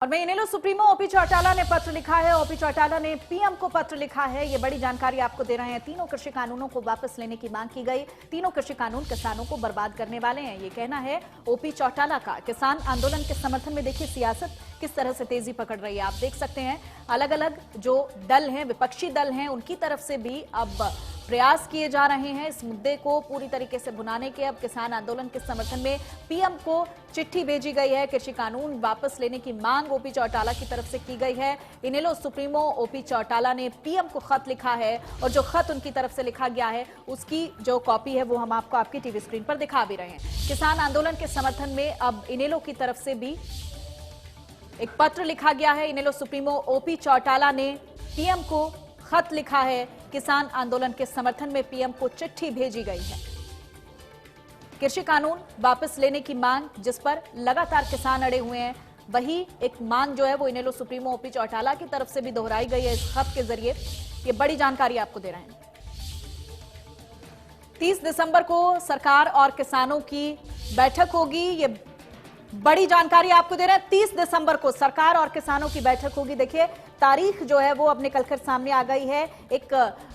और वहीं इनेलो supremo OP Chautala ने पत्र लिखा है। ओपी चौटाला ने पीएम को पत्र लिखा है। ये बड़ी जानकारी आपको दे रहे हैं। तीनों कृषि कानूनों को वापस लेने की मांग की गई। तीनों कृषि कानून किसानों को बर्बाद करने वाले हैं, ये कहना है ओपी चौटाला का। किसान आंदोलन के समर्थन में देखिए सियासत किस तरह से तेजी पकड़ रही है। आप देख सकते हैं अलग अलग जो दल हैं, विपक्षी दल हैं, उनकी तरफ से भी अब प्रयास किए जा रहे हैं इस मुद्दे को पूरी तरीके से भुनाने के। अब किसान आंदोलन के समर्थन में पीएम को चिट्ठी भेजी गई है। कृषि कानून वापस लेने की मांग ओपी चौटाला की तरफ से की गई है। इनेलो सुप्रीमो ओपी चौटाला ने पीएम को खत लिखा है और जो खत उनकी तरफ से लिखा गया है उसकी जो कॉपी है वो हम आपको आपकी टीवी स्क्रीन पर दिखा भी रहे हैं। किसान आंदोलन के समर्थन में अब इनेलो की तरफ से भी एक पत्र लिखा गया है। इनेलो सुप्रीमो ओपी चौटाला ने पीएम को खत लिखा है। किसान आंदोलन के समर्थन में पीएम को चिट्ठी भेजी गई है। कृषि कानून वापस लेने की मांग जिस पर लगातार किसान अड़े हुए हैं, वही एक मांग जो है वो इनेलो सुप्रीमो ओपी चौटाला की तरफ से भी दोहराई गई है इस खत के जरिए। ये बड़ी जानकारी आपको दे रहे हैं। 30 दिसंबर को सरकार और किसानों की बैठक होगी। ये बड़ी जानकारी आपको दे रहे हैं। 30 दिसंबर को सरकार और किसानों की बैठक होगी। देखिए तारीख जो है वो अब निकलकर सामने आ गई है। एक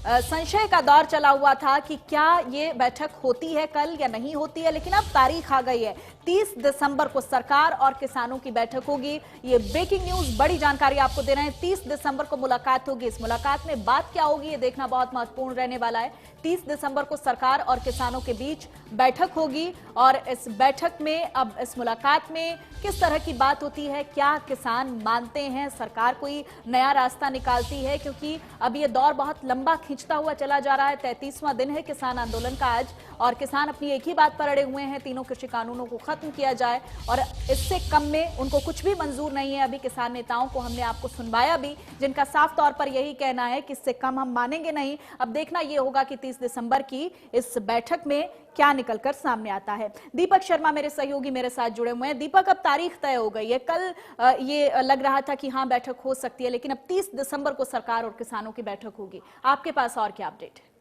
संशय का दौर चला हुआ था कि क्या ये बैठक होती है कल या नहीं होती है, लेकिन अब तारीख आ गई है। 30 दिसंबर को सरकार और किसानों की बैठक होगी। ये ब्रेकिंग न्यूज, बड़ी जानकारी आपको दे रहे हैं। 30 दिसंबर को मुलाकात होगी। इस मुलाकात में बात क्या होगी ये देखना बहुत महत्वपूर्ण रहने वाला है। 30 दिसंबर को सरकार और किसानों के बीच बैठक होगी और इस बैठक में अब इस मुलाकात में किस तरह की बात होती है, क्या किसान मानते हैं सरकार कोई नया रास्ता निकालती है, क्योंकि अब ये दौर बहुत लंबा खींचता हुआ चला जा रहा है। 33वां दिन है किसान आंदोलन का आज और किसान अपनी एक ही बात पर अड़े हुए हैं, तीनों कृषि कानूनों को खत्म किया जाए और इससे कम में उनको कुछ भी मंजूर नहीं है। अभी किसान नेताओं को हमने आपको सुनवाया भी, जिनका साफ तौर पर यही कहना है कि इससे कम हम मानेंगे नहीं। अब देखना यह होगा कि 30 दिसंबर की इस बैठक में क्या निकलकर सामने आता है। दीपक शर्मा मेरे सहयोगी मेरे साथ जुड़े हुए हैं। दीपक, अब तारीख तय हो गई है। कल ये लग रहा था कि हाँ बैठक हो सकती है, लेकिन अब 30 दिसंबर को सरकार और किसानों की बैठक होगी। आपके पास और क्या अपडेट है?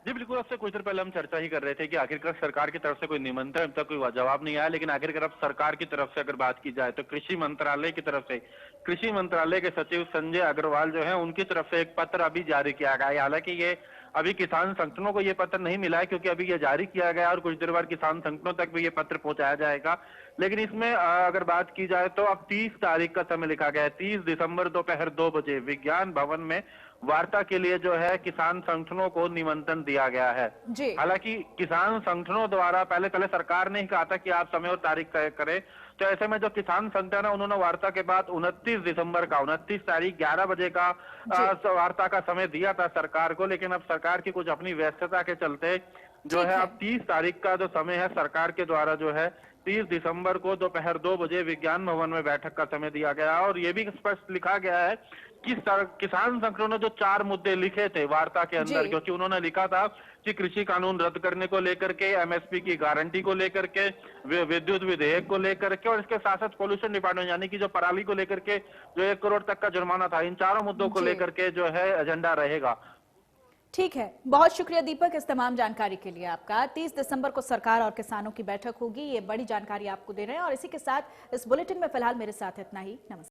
जी बिल्कुल, अब से कुछ देर पहले हम चर्चा ही कर रहे थे कि आखिरकार सरकार की तरफ से कोई निमंत्रण अब तक कोई जवाब नहीं आया, लेकिन आखिरकार अब सरकार की तरफ से अगर बात की जाए तो कृषि मंत्रालय की तरफ से कृषि मंत्रालय के सचिव संजय अग्रवाल जो है उनकी तरफ से एक पत्र अभी जारी किया गया है। हालांकि ये अभी किसान संगठनों को ये पत्र नहीं मिला है क्योंकि अभी ये जारी किया गया और कुछ देर बाद किसान संगठनों तक भी ये पत्र पहुंचाया जाएगा। लेकिन इसमें अगर बात की जाए तो अब 30 तारीख का समय लिखा गया है। 30 दिसंबर दोपहर 2 बजे विज्ञान भवन में वार्ता के लिए जो है किसान संगठनों को निमंत्रण दिया गया है। हालांकि किसान संगठनों द्वारा पहले सरकार ने ही कहा था कि आप समय और तारीख तय करें, तो ऐसे में जो किसान संगठन है उन्होंने वार्ता के बाद 29 दिसंबर का 29 तारीख 11 बजे का वार्ता का समय दिया था सरकार को, लेकिन अब सरकार की कुछ अपनी व्यस्तता के चलते जो है अब 30 तारीख का जो समय है सरकार के द्वारा जो है 30 दिसंबर को दोपहर 2 बजे विज्ञान भवन में बैठक का समय दिया गया और ये भी स्पष्ट लिखा गया है कि किसान संगठनों ने जो 4 मुद्दे लिखे थे वार्ता के अंदर, क्योंकि उन्होंने लिखा था कि कृषि कानून रद्द करने को लेकर के, एमएसपी की गारंटी को लेकर के, विद्युत विधेयक को लेकर के और इसके साथ साथ पोल्यूशन डिपार्टमेंट यानी कि जो पराली को लेकर के जो 1 करोड़ तक का जुर्माना था, इन 4 मुद्दों को लेकर के जो है एजेंडा रहेगा। ठीक है, बहुत शुक्रिया दीपक इस तमाम जानकारी के लिए आपका। 30 दिसंबर को सरकार और किसानों की बैठक होगी, ये बड़ी जानकारी आपको दे रहे हैं और इसी के साथ इस बुलेटिन में फिलहाल मेरे साथ इतना ही। नमस्कार।